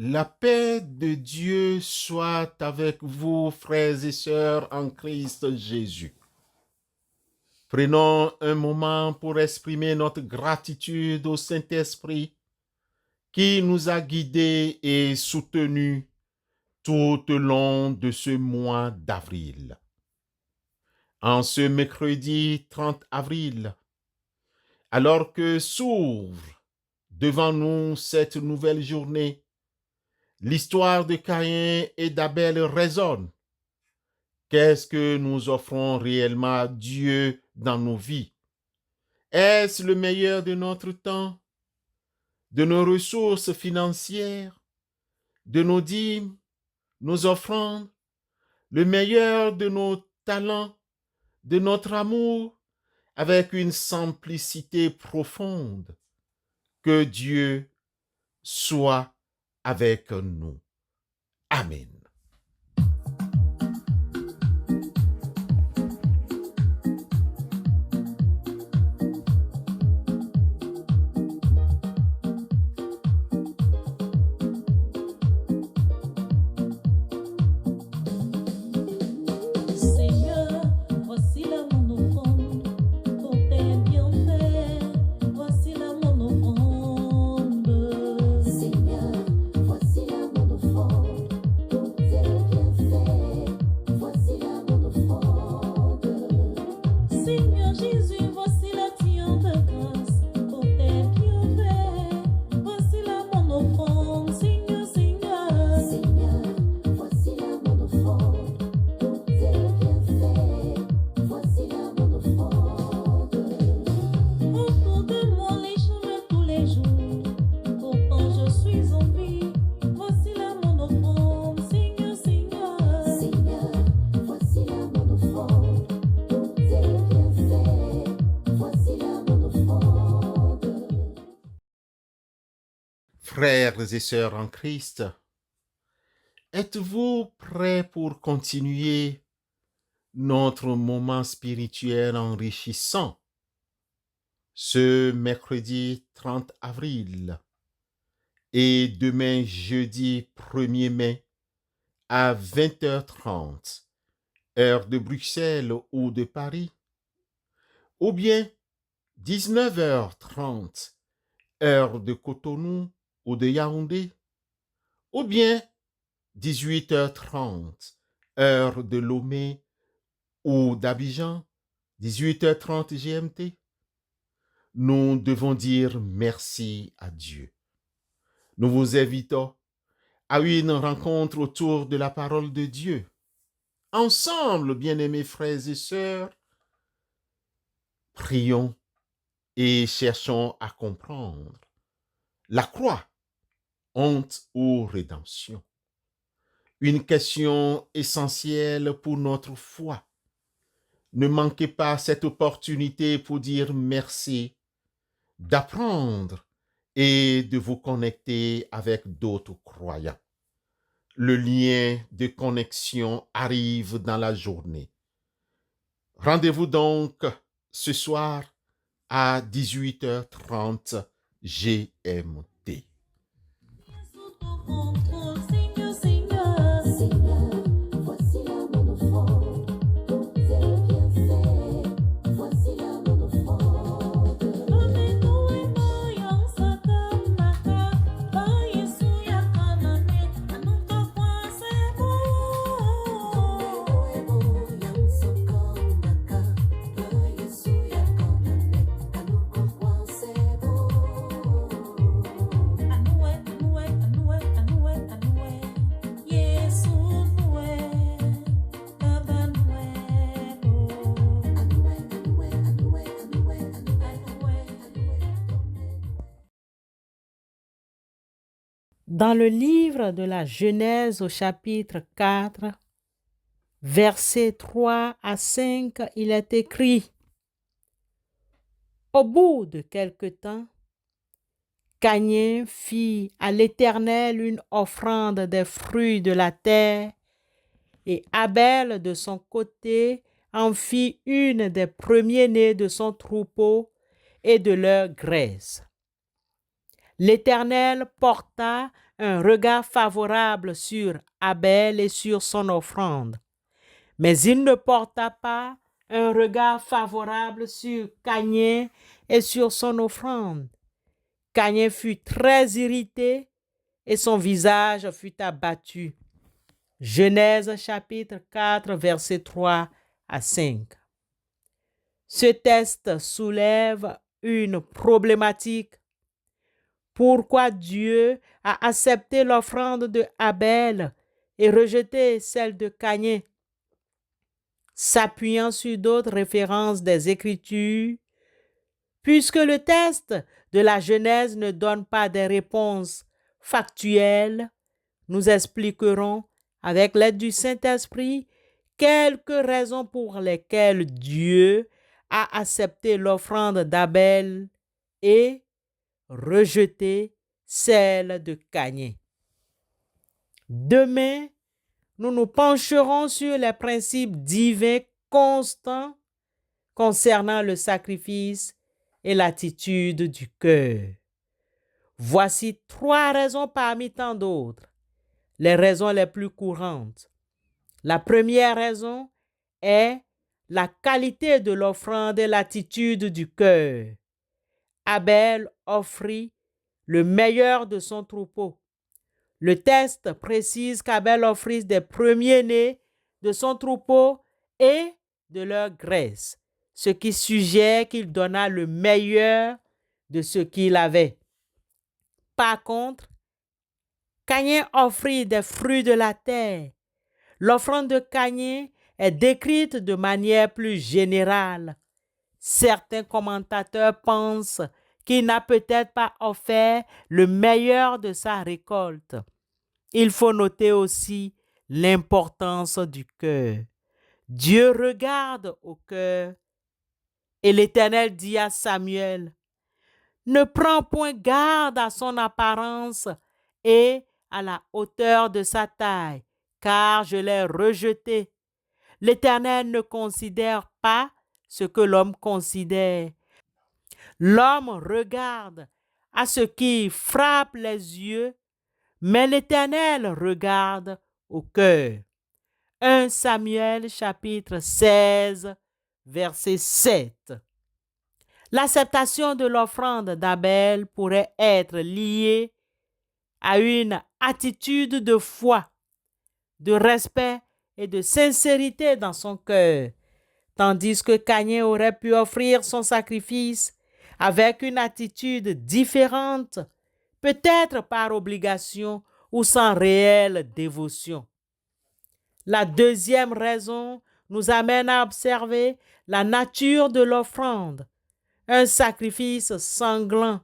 La paix de Dieu soit avec vous, frères et sœurs, en Christ Jésus. Prenons un moment pour exprimer notre gratitude au Saint-Esprit qui nous a guidés et soutenus tout au long de ce mois d'avril. En ce mercredi 30 avril, alors que s'ouvre devant nous cette nouvelle journée, l'histoire de Caïn et d'Abel résonne. Qu'est-ce que nous offrons réellement à Dieu dans nos vies? Est-ce le meilleur de notre temps, de nos ressources financières, de nos dîmes, nos offrandes, le meilleur de nos talents, de notre amour, avec une simplicité profonde? Que Dieu soit avec nous. Amen. Frères et sœurs en Christ, êtes-vous prêts pour continuer notre moment spirituel enrichissant ce mercredi 30 avril et demain jeudi 1er mai à 20h30, heure de Bruxelles ou de Paris, ou bien 19h30, heure de Cotonou ou de Yaoundé, ou bien 18h30, heure de Lomé ou d'Abidjan, 18h30 GMT. Nous devons dire merci à Dieu. Nous vous invitons à une rencontre autour de la parole de Dieu. Ensemble, bien-aimés frères et sœurs, prions et cherchons à comprendre la croix, honte ou rédemption. Une question essentielle pour notre foi. Ne manquez pas cette opportunité pour dire merci, d'apprendre et de vous connecter avec d'autres croyants. Le lien de connexion arrive dans la journée. Rendez-vous donc ce soir à 18h30 GMT. Dans le livre de la Genèse au chapitre 4, versets 3 à 5, il est écrit: Au bout de quelque temps, Caïn fit à l'Éternel une offrande des fruits de la terre, et Abel de son côté en fit une des premiers-nés de son troupeau et de leur graisse. L'Éternel porta un regard favorable sur Abel et sur son offrande, mais il ne porta pas un regard favorable sur Caïn et sur son offrande. Caïn fut très irrité et son visage fut abattu. Genèse chapitre 4, versets 3 à 5. Ce texte soulève une problématique. Pourquoi Dieu a accepté l'offrande de Abel et rejeté celle de Caïn? S'appuyant sur d'autres références des Écritures, puisque le texte de la Genèse ne donne pas des réponses factuelles, nous expliquerons avec l'aide du Saint-Esprit quelques raisons pour lesquelles Dieu a accepté l'offrande d'Abel et rejeté celle de Caïn. Demain, nous nous pencherons sur les principes divins constants concernant le sacrifice et l'attitude du cœur. Voici 3 raisons parmi tant d'autres, les raisons les plus courantes. La première raison est la qualité de l'offrande et l'attitude du cœur. Abel offrit le meilleur de son troupeau. Le texte précise qu'Abel offrit des premiers-nés de son troupeau et de leur graisse, ce qui suggère qu'il donna le meilleur de ce qu'il avait. Par contre, Caïn offrit des fruits de la terre. L'offrande de Caïn est décrite de manière plus générale. Certains commentateurs pensent qu'il n'a peut-être pas offert le meilleur de sa récolte. Il faut noter aussi l'importance du cœur. Dieu regarde au cœur et l'Éternel dit à Samuel: Ne prends point garde à son apparence et à la hauteur de sa taille, car je l'ai rejeté. L'Éternel ne considère pas ce que l'homme considère. L'homme regarde à ce qui frappe les yeux, mais l'Éternel regarde au cœur. 1 Samuel chapitre 16, verset 7. L'acceptation de l'offrande d'Abel pourrait être liée à une attitude de foi, de respect et de sincérité dans son cœur, tandis que Caïn aurait pu offrir son sacrifice avec une attitude différente, peut-être par obligation ou sans réelle dévotion. La deuxième raison nous amène à observer la nature de l'offrande, un sacrifice sanglant.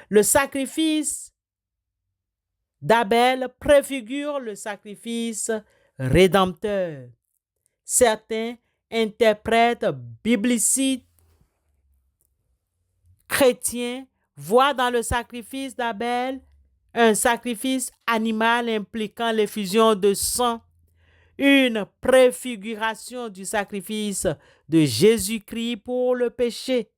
Le sacrifice d'Abel préfigure le sacrifice rédempteur. Certains interprètes biblicites chrétiens voient dans le sacrifice d'Abel un sacrifice animal impliquant l'effusion de sang, une préfiguration du sacrifice de Jésus-Christ pour le péché.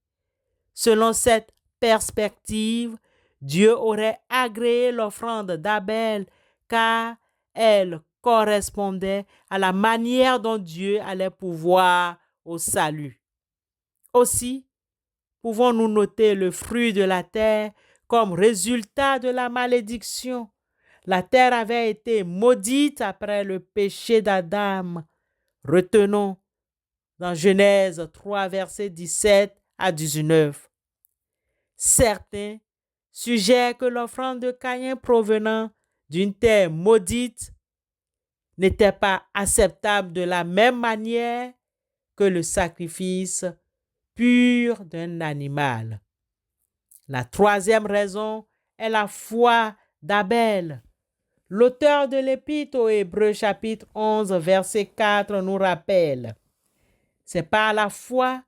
Selon cette perspective, Dieu aurait agréé l'offrande d'Abel car elle correspondait à la manière dont Dieu allait pouvoir au salut. Aussi, pouvons-nous noter le fruit de la terre comme résultat de la malédiction. La terre avait été maudite après le péché d'Adam. Retenons dans Genèse 3, versets 17 à 19. Certains suggèrent que l'offrande de Caïn provenant d'une terre maudite n'était pas acceptable de la même manière que le sacrifice pur d'un animal. La troisième raison est la foi d'Abel. L'auteur de l'Épître aux Hébreux chapitre 11 verset 4 nous rappelle: c'est par la foi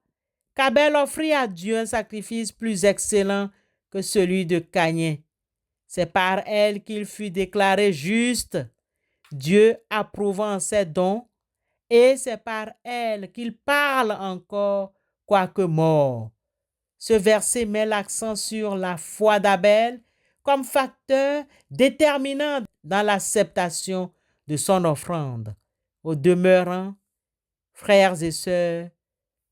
qu'Abel offrit à Dieu un sacrifice plus excellent que celui de Caïn. C'est par elle qu'il fut déclaré juste, Dieu approuvant ses dons, et c'est par elle qu'il parle encore, quoique mort. Ce verset met l'accent sur la foi d'Abel comme facteur déterminant dans l'acceptation de son offrande. Au demeurant, frères et sœurs,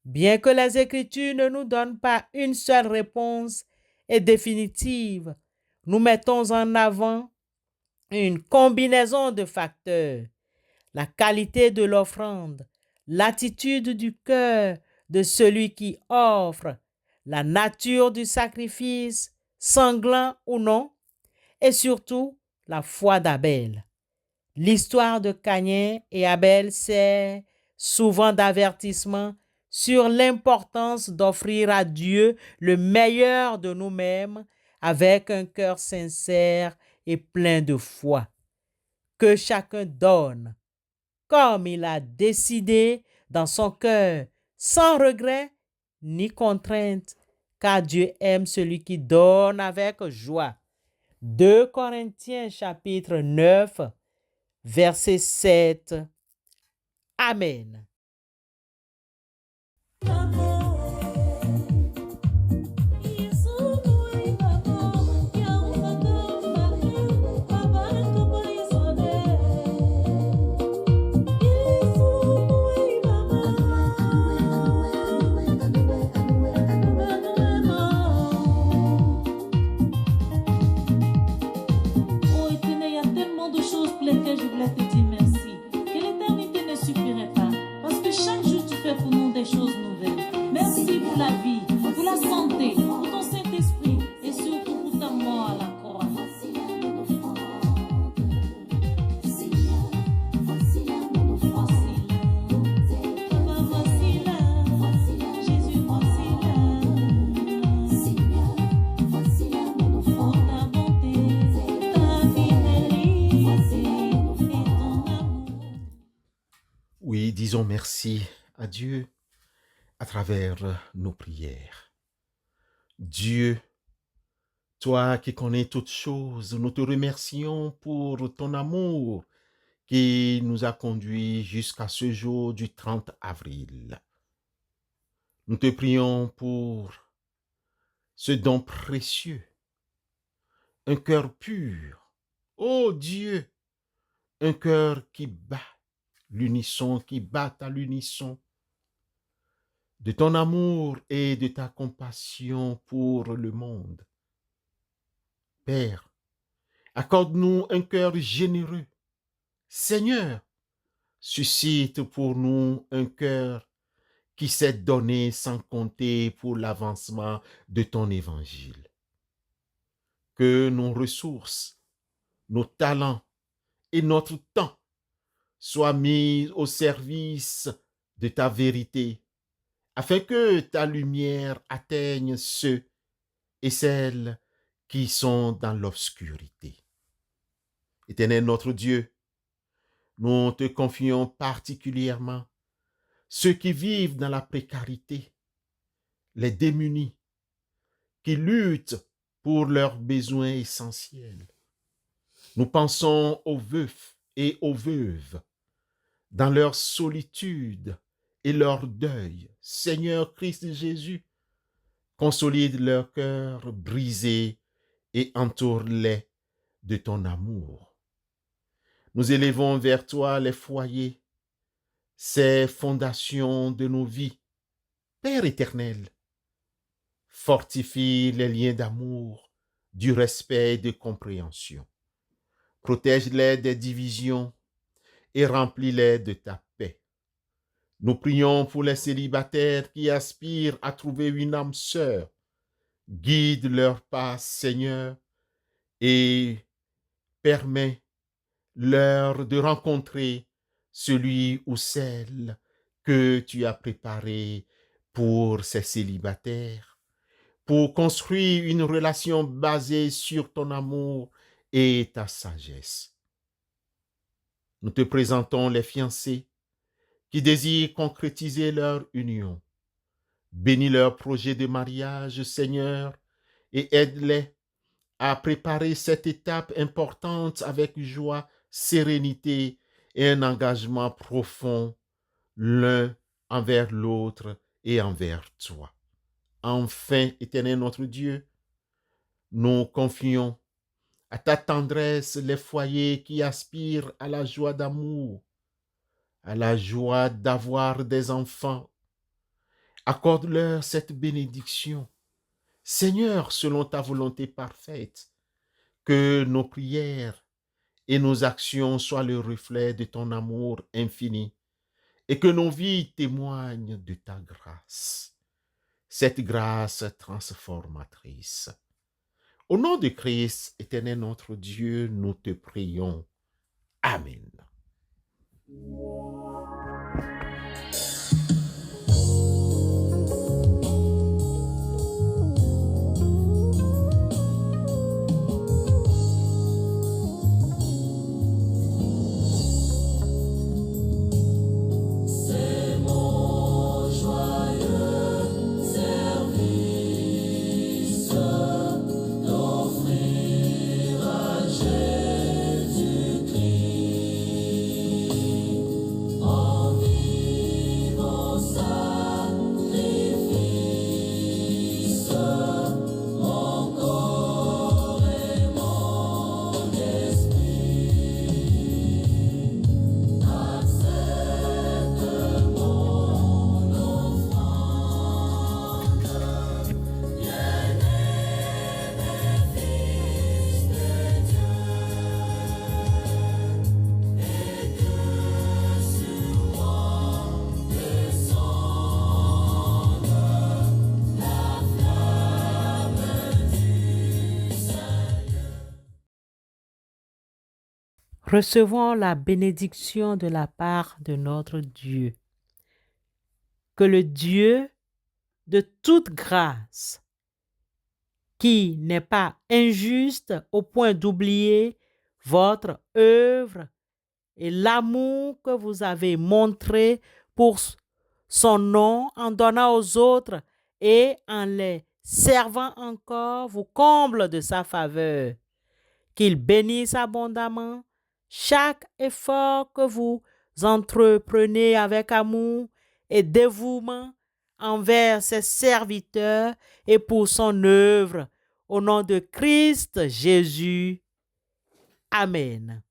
bien que les Écritures ne nous donnent pas une seule réponse et définitive, nous mettons en avant une combinaison de facteurs: la qualité de l'offrande, l'attitude du cœur de celui qui offre, la nature du sacrifice, sanglant ou non, et surtout la foi d'Abel. L'histoire de Caïn et Abel sert souvent d'avertissement sur l'importance d'offrir à Dieu le meilleur de nous-mêmes avec un cœur sincère et plein de foi. Que chacun donne comme il a décidé dans son cœur, sans regret ni contrainte, car Dieu aime celui qui donne avec joie. 2 Corinthiens chapitre 9, verset 7. Amen. Lesquelles je voulais te dire merci. Que l'éternité ne suffirait pas. Parce que chaque jour tu fais pour nous des choses nouvelles. Merci pour la vie, pour la santé, pour ton Saint-Esprit et surtout pour ta mort à la croix. Oui, disons merci à Dieu à travers nos prières. Dieu, toi qui connais toutes choses, nous te remercions pour ton amour qui nous a conduits jusqu'à ce jour du 30 avril. Nous te prions pour ce don précieux, un cœur pur. Ô Dieu, un cœur qui bat l'unisson, qui bat à l'unisson de ton amour et de ta compassion pour le monde. Père, accorde-nous un cœur généreux. Seigneur, suscite pour nous un cœur qui s'est donné sans compter pour l'avancement de ton évangile. Que nos ressources, nos talents et notre temps soient mis au service de ta vérité, afin que ta lumière atteigne ceux et celles qui sont dans l'obscurité. Éternel notre Dieu, nous te confions particulièrement ceux qui vivent dans la précarité, les démunis, qui luttent pour leurs besoins essentiels. Nous pensons aux veufs et aux veuves, dans leur solitude et leur deuil. Seigneur Christ Jésus, consolide leur cœur brisé et entoure-les de ton amour. Nous élevons vers toi les foyers, ces fondations de nos vies. Père éternel, fortifie les liens d'amour, du respect et de compréhension. Protège-les des divisions et remplis-les de ta paix. Nous prions pour les célibataires qui aspirent à trouver une âme sœur. Guide leur pas, Seigneur, et permets-leur de rencontrer celui ou celle que tu as préparé pour ces célibataires, pour construire une relation basée sur ton amour et ta sagesse. Nous te présentons les fiancés qui désirent concrétiser leur union. Bénis leur projet de mariage, Seigneur, et aide-les à préparer cette étape importante avec joie, sérénité et un engagement profond l'un envers l'autre et envers toi. Enfin, Éternel notre Dieu, nous confions à ta tendresse les foyers qui aspirent à la joie d'amour, à la joie d'avoir des enfants. Accorde-leur cette bénédiction. Seigneur, selon ta volonté parfaite, que nos prières et nos actions soient le reflet de ton amour infini et que nos vies témoignent de ta grâce, cette grâce transformatrice. Au nom de Christ, Éternel notre Dieu, nous te prions. Amen. Recevons la bénédiction de la part de notre Dieu. Que le Dieu de toute grâce, qui n'est pas injuste au point d'oublier votre œuvre et l'amour que vous avez montré pour son nom en donnant aux autres et en les servant encore, vous comble de sa faveur. Qu'il bénisse abondamment chaque effort que vous entreprenez avec amour et dévouement envers ses serviteurs et pour son œuvre. Au nom de Christ Jésus. Amen.